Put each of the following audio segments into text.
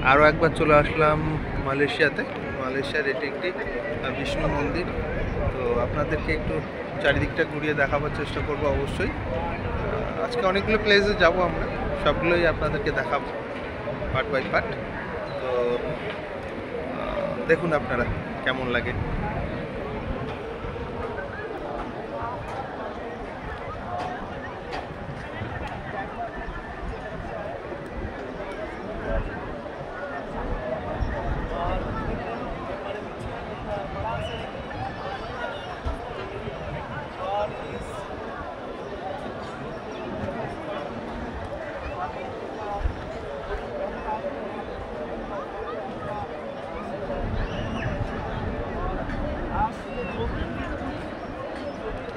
আরও একবার চলে আসলাম মালয়েশিয়াতে। মালয়েশিয়ার এটি একটি বিষ্ণু মন্দির। তো আপনাদেরকে একটু চারিদিকটা ঘুরিয়ে দেখাবার চেষ্টা করব। অবশ্যই আজকে অনেকগুলো প্লেসে যাব, আমরা সবগুলোই আপনাদেরকে দেখাবো পার্ট বাই পার্ট। তো দেখুন আপনারা কেমন লাগে।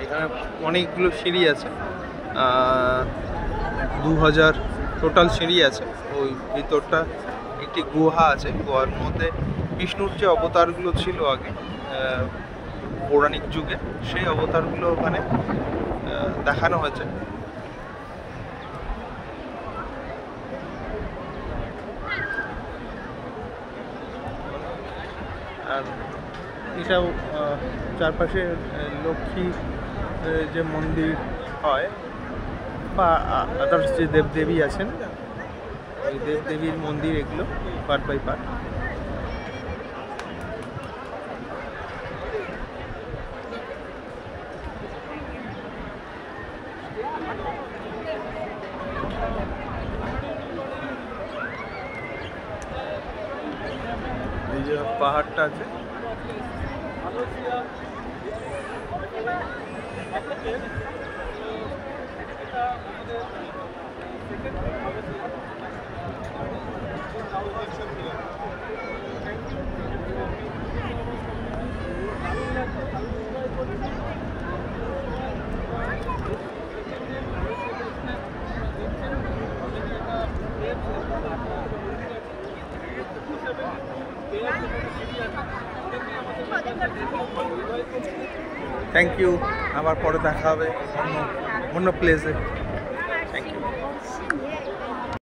এখানে অনেকগুলো সিঁড়ি আছে, 2000 টোটাল সিঁড়ি আছে। ওই ভিতরটা একটি গুহা আছে, গুহার মধ্যে বিষ্ণুর যে অবতারগুলো ছিল আগে পৌরাণিক যুগে, সেই অবতারগুলো ওখানে দেখানো হয়েছে। আর এটাও চারপাশে লক্ষ্মী যে মন্দির হয় বা আদার্স যে দেবদেবী আছেন, ওই দেবদেবীর মন্দির, এগুলো পার্ট বাই পার্ট। এই যে পাহাড়টা আছে, থ্যাংক ইউ। আবার পরে দেখা হবে অন্য প্লেসে। Thank you.